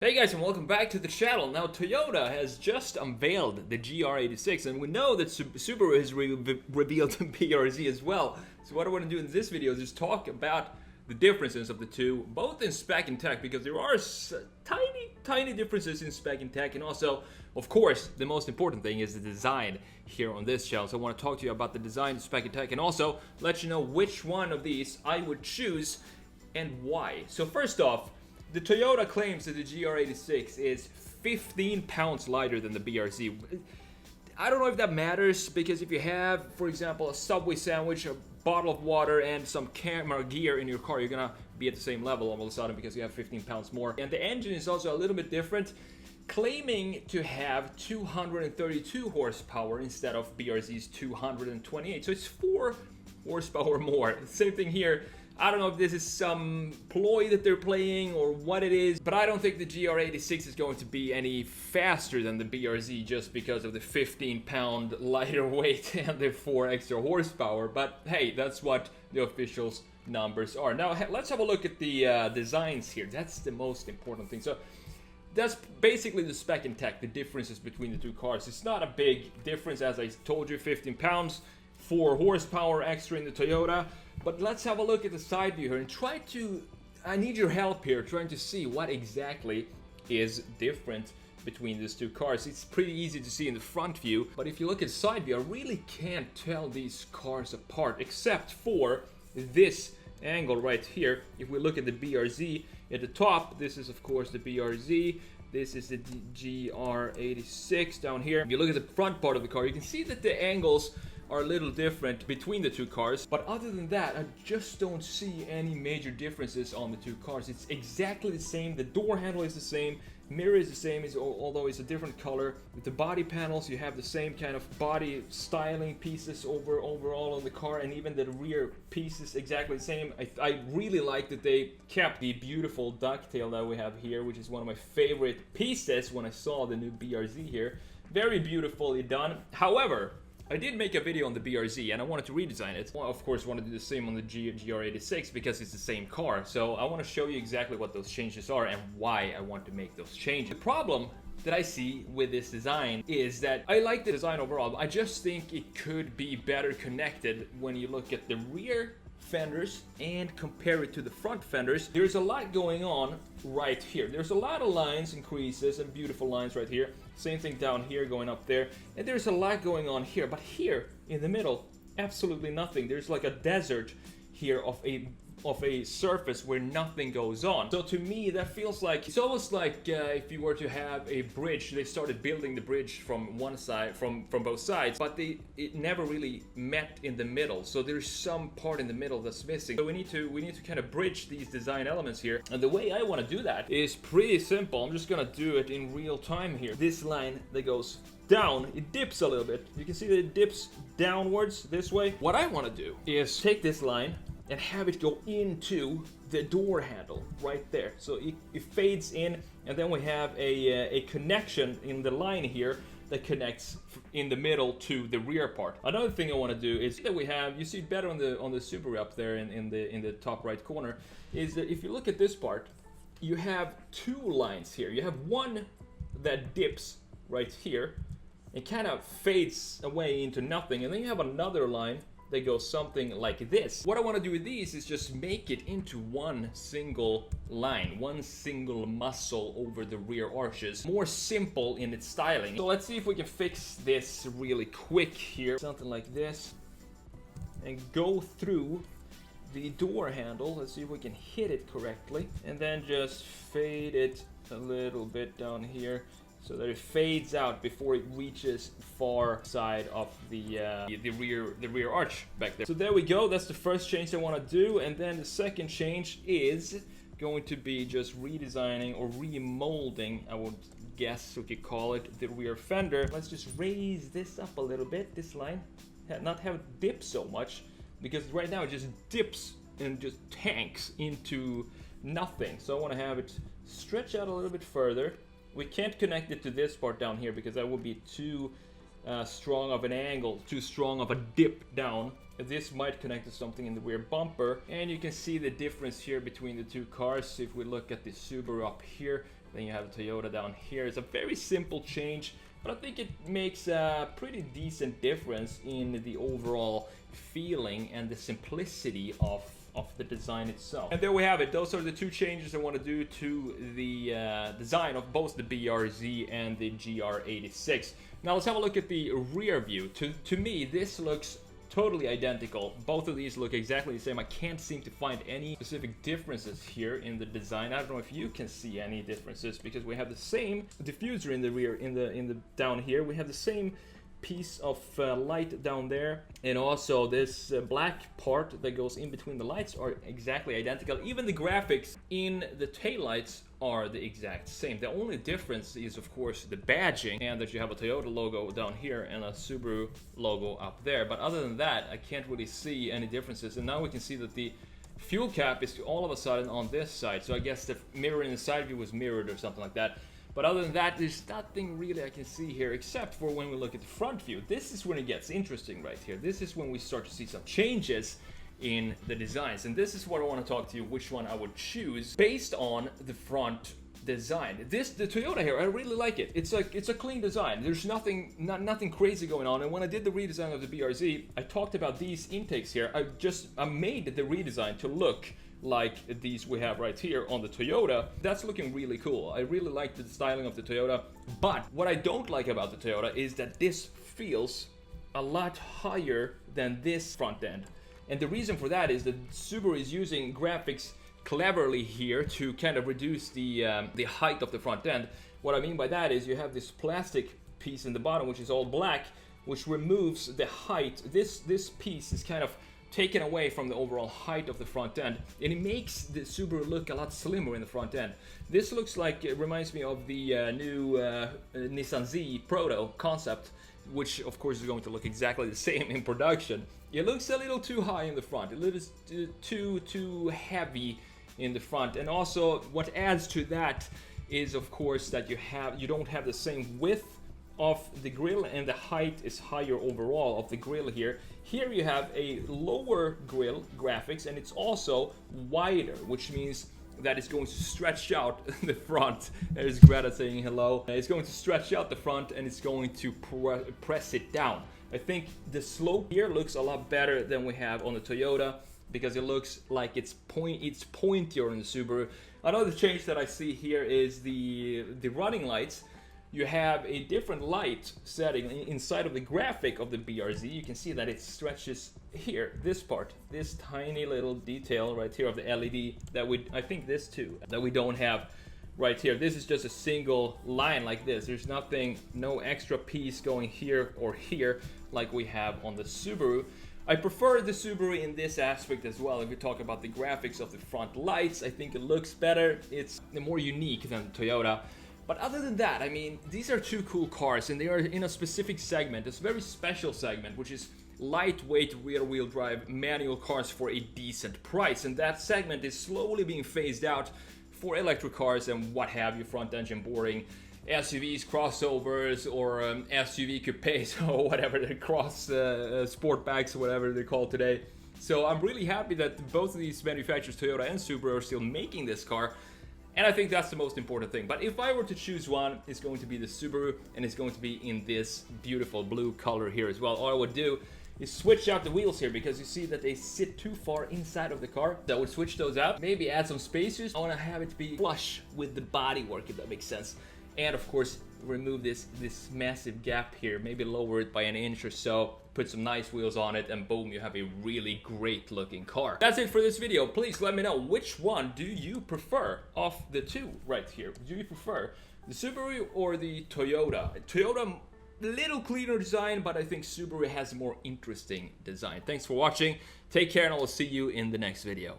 Hey guys, and welcome back to the channel. Now Toyota has just unveiled the GR86, and we know that Subaru has revealed the BRZ as well. So what I want to do in this video is just talk about the differences of the two, both in spec and tech, because there are tiny differences in spec and tech, and also, of course, the most important thing is the design here on this channel. So I want to talk to you about the design, spec and tech, and also let you know which one of these I would choose and why. So first off, the Toyota claims that the GR86 is 15 pounds lighter than the BRZ. I don't know if that matters, because if you have, for example, a Subway sandwich, a bottle of water, and some camera gear in your car, you're gonna be at the same level all of a sudden because you have 15 pounds more. And the engine is also a little bit different, claiming to have 232 horsepower instead of BRZ's 228. So it's 4 horsepower more. Same thing here. I don't know if this is some ploy that they're playing or what it is, but I don't think the GR86 is going to be any faster than the BRZ just because of the 15-pound lighter weight and the 4 extra horsepower. But hey, that's what the official numbers are. Now let's have a look at the designs here. That's the most important thing. So that's basically the spec and tech, the differences between the two cars. It's not a big difference, as I told you, 15 pounds, 4 horsepower extra in the Toyota. But let's have a look at the side view here and I need your help here trying to see what exactly is different between these two cars. It's pretty easy to see in the front view, but if you look at side view, I really can't tell these cars apart except for this angle right here. If we look at the BRZ at the top, this is of course the BRZ. This is the GR86 down here. If you look at the front part of the car, you can see that the angles are a little different between the two cars, but other than that, I just don't see any major differences on the two cars. It's exactly the same. The door handle is the same, mirror is the same, although it's a different color. With the body panels, you have the same kind of body styling pieces overall on the car, and even the rear piece is exactly the same. I really like that they kept the beautiful ducktail that we have here, which is one of my favorite pieces when I saw the new BRZ here. Very beautifully done. However, I did make a video on the BRZ and I wanted to redesign it. Well, of course, wanted to do the same on the GR86 because it's the same car. So I want to show you exactly what those changes are and why I want to make those changes. The problem that I see with this design is that I like the design overall. I just think it could be better connected when you look at the rear fenders and compare it to the front fenders. There's a lot going on right here. There's a lot of lines and creases and beautiful lines right here. Same thing down here going up there. And there's a lot going on here. But here in the middle, absolutely nothing. There's like a desert here of a surface where nothing goes on. So to me, that feels like it's almost like if you were to have a bridge. They started building the bridge from one side, from both sides, but it never really met in the middle. So there's some part in the middle that's missing. So we need to kind of bridge these design elements here. And the way I want to do that is pretty simple. I'm just gonna do it in real time here. This line that goes down, it dips a little bit. You can see that it dips downwards this way. What I want to do is take this line and have it go into the door handle right there. So it fades in, and then we have a connection in the line here that connects in the middle to the rear part. Another thing I want to do is that we have, you see it better on the Subaru up there in the top right corner, is that if you look at this part, you have 2 lines here. You have one that dips right here and kind of fades away into nothing, and then you have another line that goes something like this. What I want to do with these is just make it into one single line, one single muscle over the rear arches. More simple in its styling. So let's see if we can fix this really quick here. Something like this. And go through the door handle. Let's see if we can hit it correctly. And then just fade it a little bit down here, so that it fades out before it reaches far side of the rear arch back there. So there we go. That's the first change I want to do, and then the second change is going to be just redesigning or remolding, I would guess we could call it, the rear fender. Let's just raise this up a little bit, this line, not have it dip so much, because right now it just dips and just tanks into nothing. So I want to have it stretch out a little bit further. We can't connect it to this part down here because that would be too strong of an angle, too strong of a dip down. This might connect to something in the rear bumper, and you can see the difference here between the two cars. If we look at the Subaru up here, Then you have the Toyota down here. It's a very simple change, but I think it makes a pretty decent difference in the overall feeling and the simplicity of the design itself. And there we have it. Those are the two changes I want to do to the design of both the BRZ and the GR86. Now let's have a look at the rear view. To me, this looks totally identical. Both of these look exactly the same. I can't seem to find any specific differences here in the design. I don't know if you can see any differences, because we have the same diffuser in the rear, in the down here. We have the same piece of light down there, and also this black part that goes in between the lights are exactly identical. Even the graphics in the taillights are the exact same. The only difference is, of course, the badging, and that you have a Toyota logo down here and a Subaru logo up there. But other than that, I can't really see any differences. And now we can see that the fuel cap is all of a sudden on this side, so I guess the mirror in the side view was mirrored or something like that. But other than that, there's nothing really I can see here, except for when we look at the front view. This is when it gets interesting right here. This is when we start to see some changes in the designs. And this is what I want to talk to you, which one I would choose based on the front design. The Toyota here, I really like it. It's a clean design. There's nothing crazy going on. And when I did the redesign of the BRZ, I talked about these intakes here. I made the redesign to look like these we have right here on the Toyota. That's looking really cool. I really like the styling of the Toyota. But what I don't like about the Toyota is that this feels a lot higher than this front end. And the reason for that is that Subaru is using graphics cleverly here to kind of reduce the height of the front end. What I mean by that is you have this plastic piece in the bottom, which is all black, which removes the height. This piece is kind of taken away from the overall height of the front end, and it makes the Subaru look a lot slimmer in the front end. This looks like, it reminds me of the new Nissan Z Proto concept, which of course is going to look exactly the same in production. It looks a little too high in the front, a little too heavy in the front. And also what adds to that is, of course, that you don't have the same width of the grille, and the height is higher overall of the grille here. Here you have a lower grille graphics, and it's also wider, which means that it's going to stretch out the front. There's Greta saying hello. It's going to stretch out the front, and it's going to press it down. I think the slope here looks a lot better than we have on the Toyota, because it looks like it's pointier in the Subaru. Another change that I see here is the running lights. You have a different light setting inside of the graphic of the BRZ. You can see that it stretches here, this part, this tiny little detail right here of the LED that I think this too, that we don't have right here. This is just a single line like this. There's nothing, no extra piece going here or here like we have on the Subaru. I prefer the Subaru in this aspect as well. If we talk about the graphics of the front lights, I think it looks better. It's more unique than the Toyota. But other than that, I mean, these are two cool cars, and they are in a specific segment, a very special segment, which is lightweight rear-wheel drive manual cars for a decent price. And that segment is slowly being phased out for electric cars and what have you, front-engine boring SUVs, crossovers, or SUV coupes, or whatever they're sport bikes, or whatever they're called today. So I'm really happy that both of these manufacturers, Toyota and Subaru, are still making this car. And I think that's the most important thing. But if I were to choose one, it's going to be the Subaru, and it's going to be in this beautiful blue color here as well. All I would do is switch out the wheels here, because you see that they sit too far inside of the car. So I would switch those out, maybe add some spacers. I want to have it be flush with the bodywork, if that makes sense. And of course, remove this massive gap here, maybe lower it by an inch or so, put some nice wheels on it, and boom, you have a really great looking car. That's it for this video. Please let me know, which one do you prefer of the two right here? Do you prefer the Subaru or the Toyota? Toyota, little cleaner design, but I think Subaru has a more interesting design. Thanks for watching. Take care, and I will see you in the next video.